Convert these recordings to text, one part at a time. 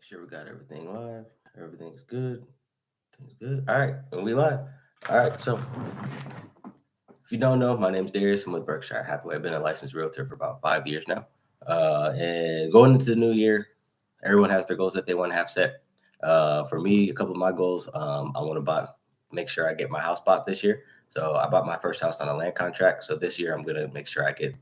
Sure we got everything live. Everything's good. Everything's good. All right, and we live. All right, so if you don't know, my name's Darius. I'm with Berkshire Hathaway. I've been a licensed realtor for about 5 years now. And going into the new year, everyone has their goals that they want to have set. For me, a couple of my goals, I want to make sure I get my house bought this year. So I bought my first house on a land contract. So this year, I'm going to make sure I get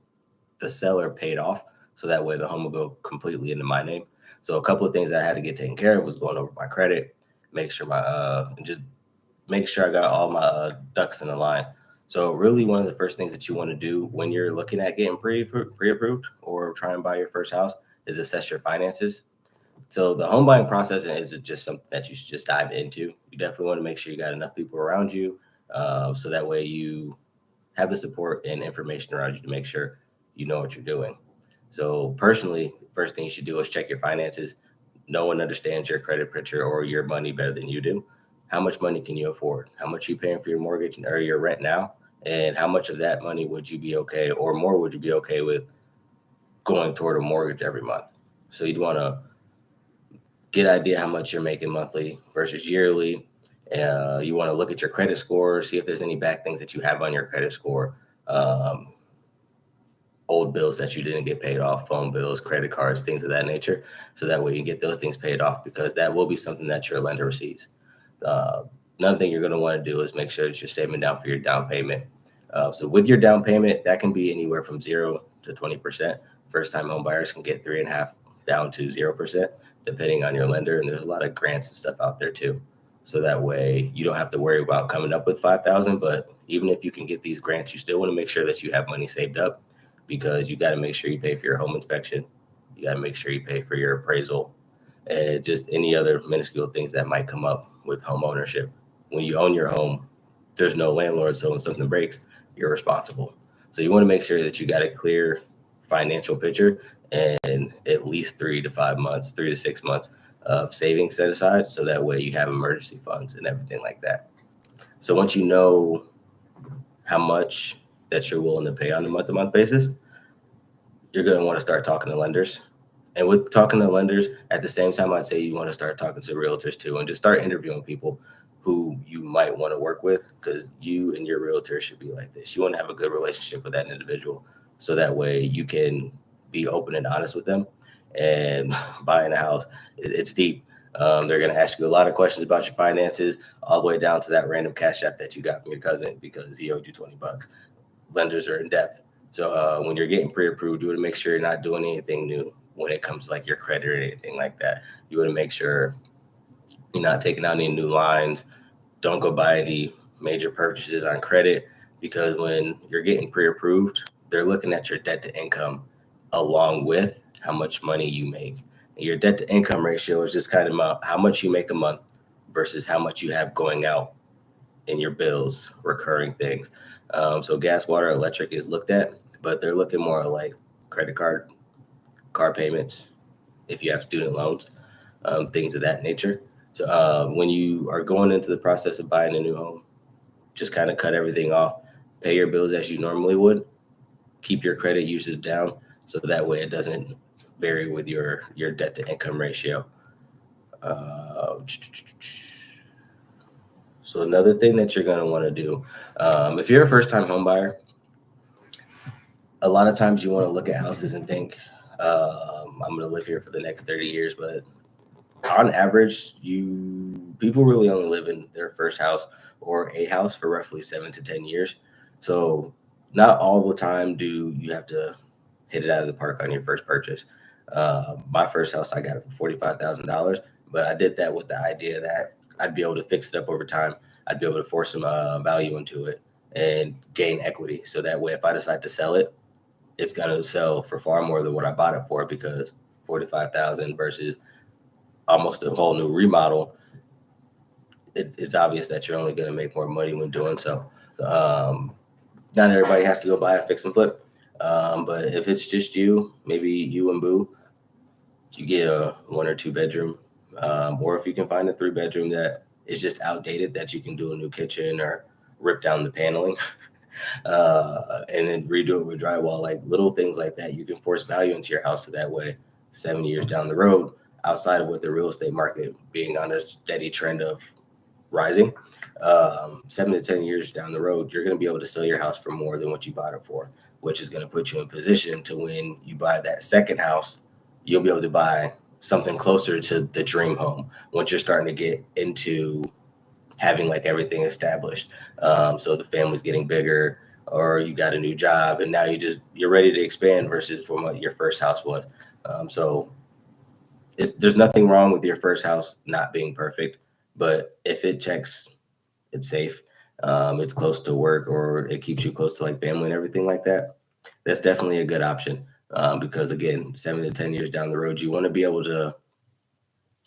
the seller paid off. So that way the home will go completely into my name. So a couple of things I had to get taken care of was going over my credit, make sure just make sure I got all my ducks in the line. So really, one of the first things that you want to do when you're looking at getting pre-approved or trying to buy your first house is assess your finances. So the home buying process isn't just something that you should just dive into. You definitely want to make sure you got enough people around you, so that way you have the support and information around you to make sure you know what you're doing. So personally, the first thing you should do is check your finances. No one understands your credit picture or your money better than you do. How much money can you afford? How much are you paying for your mortgage or your rent now? And how much of that money would you be okay, or more would you be okay with going toward a mortgage every month? So you'd want to get an idea how much you're making monthly versus yearly. You want to look at your credit score, see if there's any bad things that you have on your credit score. Um, Old bills that you didn't get paid off, phone bills, credit cards, things of that nature. So that way you get those things paid off, because that will be something that your lender receives. Uh, Another thing you're going to want to do is make sure that you're saving down for your down payment. So with your down payment, that can be anywhere from 0 to 20%. First time home buyers can get 3.5 down to 0%, depending on your lender. And there's a lot of grants and stuff out there too. So that way you don't have to worry about coming up with 5,000. But even if you can get these grants, you still want to make sure that you have money saved up, because you got to make sure you pay for your home inspection. You got to make sure you pay for your appraisal and just any other minuscule things that might come up with home ownership. When you own your home, there's no landlord. So when something breaks, you're responsible. So you want to make sure that you got a clear financial picture and at least 3 to 5 months, 3 to 6 months of savings set aside. So that way you have emergency funds and everything like that. So once you know how much that you're willing to pay on a month to month basis, you're going to want to start talking to lenders. And with talking to lenders, at the same time, I'd say you want to start talking to realtors too, and just start interviewing people who you might want to work with, because you and your realtor should be like this. You want to have a good relationship with that individual, so that way you can be open and honest with them. And buying a house, it's deep. They're going to ask you a lot of questions about your finances, all the way down to that random cash app that you got from your cousin because he owed you $20. Lenders are in depth. So when you're getting pre-approved, you want to make sure you're not doing anything new when it comes to like your credit or anything like that. You want to make sure you're not taking out any new lines. Don't go buy any major purchases on credit, because when you're getting pre-approved, they're looking at your debt to income along with how much money you make. And your debt to income ratio is just kind of how much you make a month versus how much you have going out in your bills, recurring things. So gas, water, electric is looked at, but they're looking more like credit card, car payments, if you have student loans, things of that nature. So when you are going into the process of buying a new home, just kind of cut everything off, pay your bills as you normally would, keep your credit usage down, so that way it doesn't vary with your debt to income ratio. Uh, so another thing that you're going to want to do, if you're a first time home buyer, a lot of times you want to look at houses and think, I'm going to live here for the next 30 years. But on average, people really only live in their first house or a house for roughly 7 to 10 years. So not all the time do you have to hit it out of the park on your first purchase. My first house, I got it for $45,000, but I did that with the idea that I'd be able to fix it up over time. I'd be able to force some value into it and gain equity. So that way, if I decide to sell it, it's going to sell for far more than what I bought it for, because 45,000 versus almost a whole new remodel, it's obvious that you're only going to make more money when doing so. Um, Not everybody has to go buy a fix and flip. But if it's just you, maybe you and Boo, you get a 1 or 2 bedroom, or if you can find a 3 bedroom that is just outdated, that you can do a new kitchen or rip down the paneling, and then redo it with drywall, like little things like that. You can force value into your house, so that way 7 years down the road, outside of with the real estate market being on a steady trend of rising, 7 to 10 years down the road, you're going to be able to sell your house for more than what you bought it for, which is going to put you in position to when you buy that second house, you'll be able to buy something closer to the dream home once you're starting to get into having like everything established. So the family's getting bigger, or you got a new job, and now you're ready to expand versus from what your first house was. So there's nothing wrong with your first house not being perfect, but if it checks, it's safe, it's close to work, or it keeps you close to like family and everything like that, that's definitely a good option. Because again, 7 to 10 years down the road, you want to be able to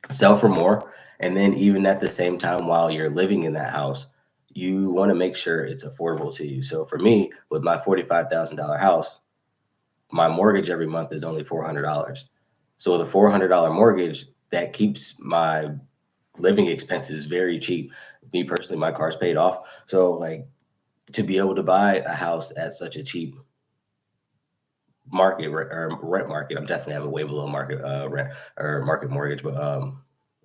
sell for more. And then even at the same time, while you're living in that house, you want to make sure it's affordable to you. So for me, with my $45,000 house, my mortgage every month is only $400. So with a $400 mortgage, that keeps my living expenses very cheap. Me personally, my car's paid off. So like to be able to buy a house at such a cheap market or rent market, I'm definitely having way below market rent or market mortgage, but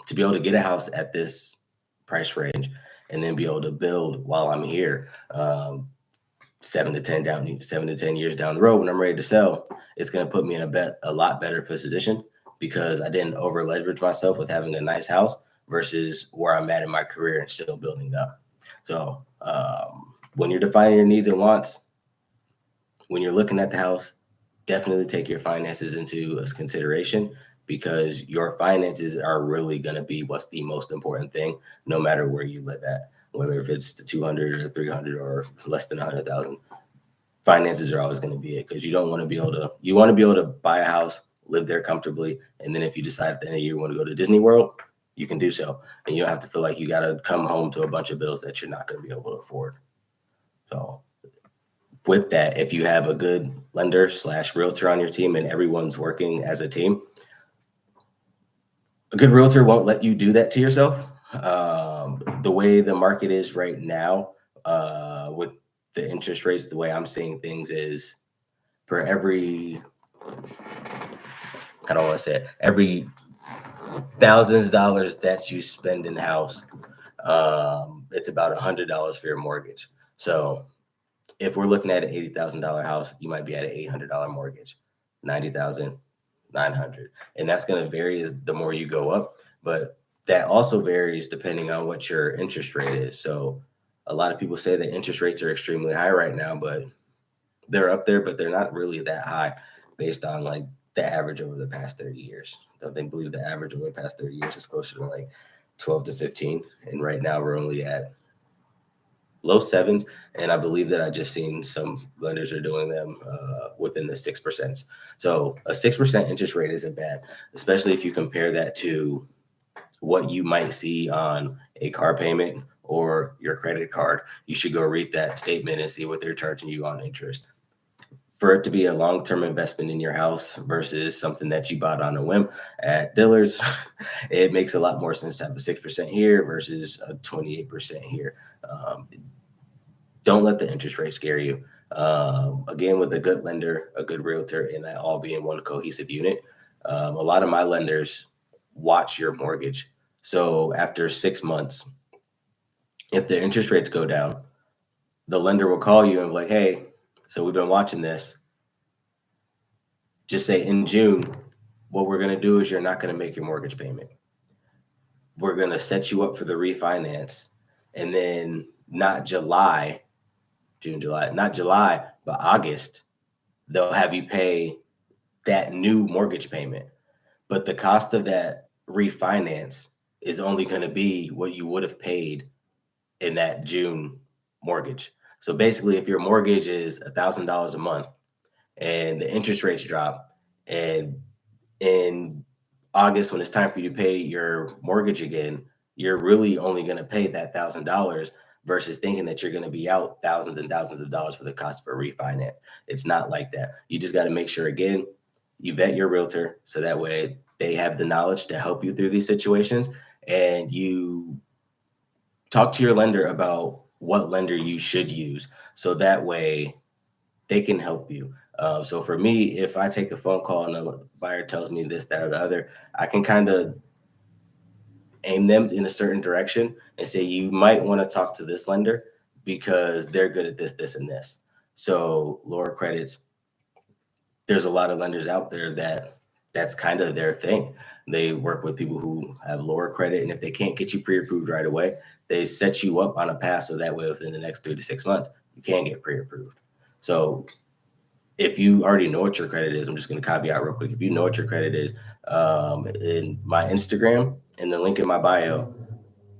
to be able to get a house at this price range and then be able to build while I'm here, 7 to 10 years down the road when I'm ready to sell, it's going to put me in a lot better position because I didn't over leverage myself with having a nice house versus where I'm at in my career and still building up. So when you're defining your needs and wants, when you're looking at the house, definitely take your finances into consideration because your finances are really going to be what's the most important thing, no matter where you live at, whether if it's the 200 or 300 or less than 100,000. Finances are always going to be it because you want to be able to buy a house, live there comfortably, and then if you decide at the end of the year you want to go to Disney World, you can do so, and you don't have to feel like you got to come home to a bunch of bills that you're not going to be able to afford. So with that, if you have a good lender / realtor on your team and everyone's working as a team, a good realtor won't let you do that to yourself. The way the market is right now, with the interest rates, the way I'm seeing things is for every, I don't want to say it, every thousands of dollars that you spend in the house, it's about $100 for your mortgage. So if we're looking at an $80,000 house, you might be at an $800 mortgage, 90,000, 900, and that's going to vary as the more you go up. But that also varies depending on what your interest rate is. So a lot of people say that interest rates are extremely high right now, but they're up there, but they're not really that high based on like the average over the past 30 years. I believe the average over the past 30 years is closer to like 12 to 15. And right now we're only at low sevens. And I believe that I just seen some lenders are doing them within the 6%. So a 6% interest rate isn't bad, especially if you compare that to what you might see on a car payment or your credit card. You should go read that statement and see what they're charging you on interest. For it to be a long-term investment in your house versus something that you bought on a whim at Dillard's, it makes a lot more sense to have a 6% here versus a 28% here. Don't let the interest rate scare you. Again, with a good lender, a good realtor, and that all being one cohesive unit, a lot of my lenders watch your mortgage. So after 6 months, if the interest rates go down, the lender will call you and be like, hey, so we've been watching this. Just say in June, what we're going to do is you're not going to make your mortgage payment. We're going to set you up for the refinance. And then not July, but August, they'll have you pay that new mortgage payment. But the cost of that refinance is only going to be what you would have paid in that June mortgage. So basically, if your mortgage is $1,000 a month and the interest rates drop, and in August, when it's time for you to pay your mortgage again, you're really only going to pay that $1,000 versus thinking that you're going to be out thousands and thousands of dollars for the cost of a refinance. It's not like that. You just got to make sure, again, you vet your realtor so that way they have the knowledge to help you through these situations, and you talk to your lender about what lender you should use so that way they can help you. So for me, if I take a phone call and the buyer tells me this, that, or the other, I can kind of aim them in a certain direction and say, you might want to talk to this lender because they're good at this, this, and this. So lower credits, there's a lot of lenders out there that's kind of their thing. They work with people who have lower credit, and if they can't get you pre-approved right away, they set you up on a path so that way within the next 3 to 6 months you can get pre-approved. So if you already know what your credit is, I'm just going to caveat real quick. If you know what your credit is, in my Instagram and the link in my bio,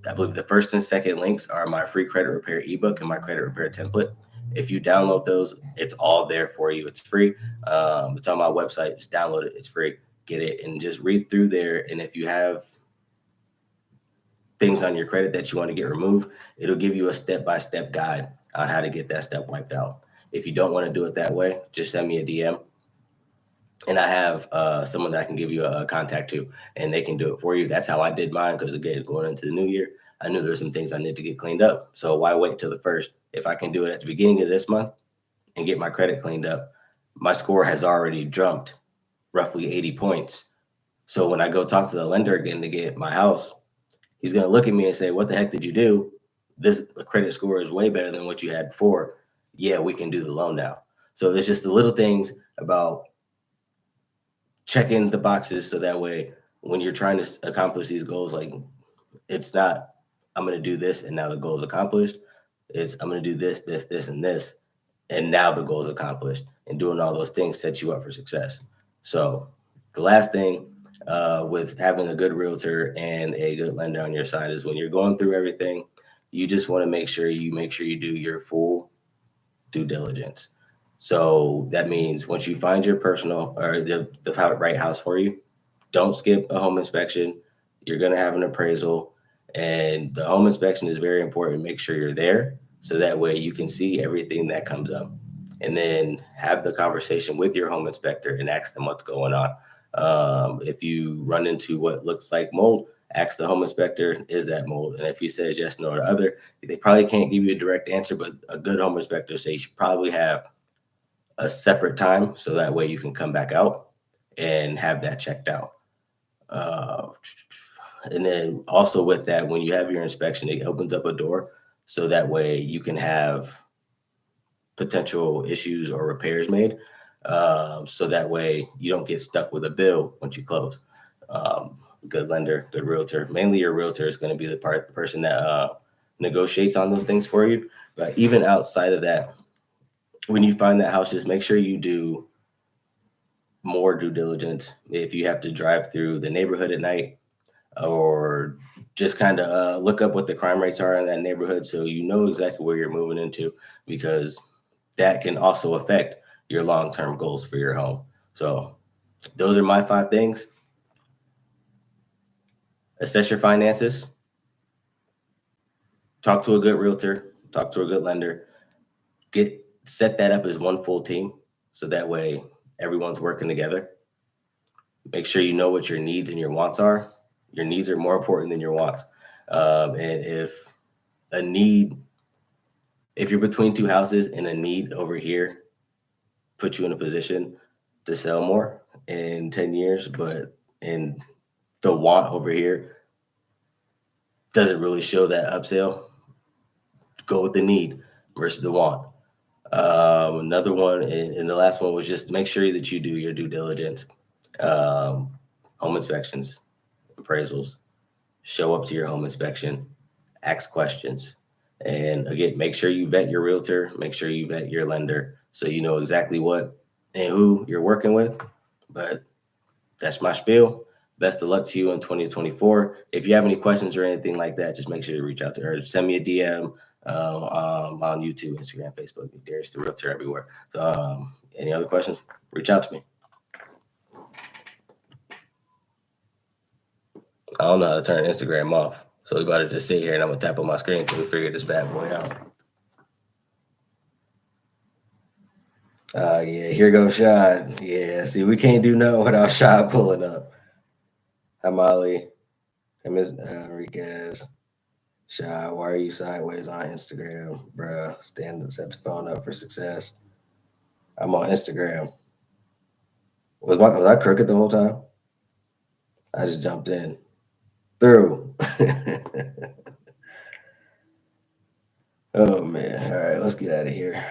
I believe the first and second links are my free credit repair ebook and my credit repair template. If you download those, it's all there for you. It's free. It's on my website. Just download it. It's free. Get it and just read through there. And if you have things on your credit that you want to get removed, it'll give you a step-by-step guide on how to get that step wiped out. If you don't want to do it that way, just send me a DM. And I have someone that I can give you a contact to, and they can do it for you. That's how I did mine, because again, going into the new year, I knew there were some things I need to get cleaned up. So why wait till the first? If I can do it at the beginning of this month and get my credit cleaned up, my score has already jumped roughly 80 points. So when I go talk to the lender again to get my house, he's going to look at me and say, what the heck did you do? This credit score is way better than what you had before. Yeah, we can do the loan now. So there's just the little things about checking the boxes so that way when you're trying to accomplish these goals, like, it's not I'm going to do this and now the goal is accomplished. It's I'm going to do this, this, this, and this, and now the goal is accomplished. And doing all those things sets you up for success. So the last thing with having a good realtor and a good lender on your side is when you're going through everything, you just want to make sure you do your full due diligence. So that means once you find your personal or the right house for you, don't skip a home inspection. You're going to have an appraisal, and the home inspection is very important. Make sure you're there so that way you can see everything that comes up, and then have the conversation with your home inspector and ask them what's going on. If you run into what looks like mold, ask the home inspector, is that mold? And if he says yes, no, or other, they probably can't give you a direct answer, but a good home inspector says you should probably have a separate time so that way you can come back out and have that checked out. And then also with that, when you have your inspection, it opens up a door so that way you can have potential issues or repairs made. So that way you don't get stuck with a bill once you close. Good lender, good realtor. Mainly your realtor is going to be the person that negotiates on those things for you. But even outside of that, when you find that house, just make sure you do more due diligence. If you have to drive through the neighborhood at night, or just kind of look up what the crime rates are in that neighborhood so you know exactly where you're moving into, because that can also affect your long-term goals for your home. So those are my 5 things. Assess your finances, talk to a good realtor, talk to a good lender, set that up as one full team so that way everyone's working together. Make sure you know what your needs and your wants are. Your needs are more important than your wants. And if you're between 2 houses and a need over here puts you in a position to sell more in 10 years, but in the want over here doesn't really show that upsale, go with the need versus the want. Another one, and the last one was just make sure that you do your due diligence, home inspections, appraisals, show up to your home inspection, ask questions. And again, make sure you vet your realtor, make sure you vet your lender so you know exactly what and who you're working with. But that's my spiel. Best of luck to you in 2024. If you have any questions or anything like that, just make sure you reach out to her. Send me a DM on YouTube, Instagram, Facebook, Darius the Realtor everywhere. So any other questions, reach out to me. I don't know how to turn Instagram off. So we about to just sit here and I'm going to tap on my screen until we figure this bad boy out. Yeah, here goes Shad. Yeah, see, we can't do nothing without Shad pulling up. Hi, Molly. Hey, Ms. Enriquez. Shad, why are you sideways on Instagram? Bruh, set the phone up for success. I'm on Instagram. Was I crooked the whole time? I just jumped in through. Oh man. All right, let's get out of here.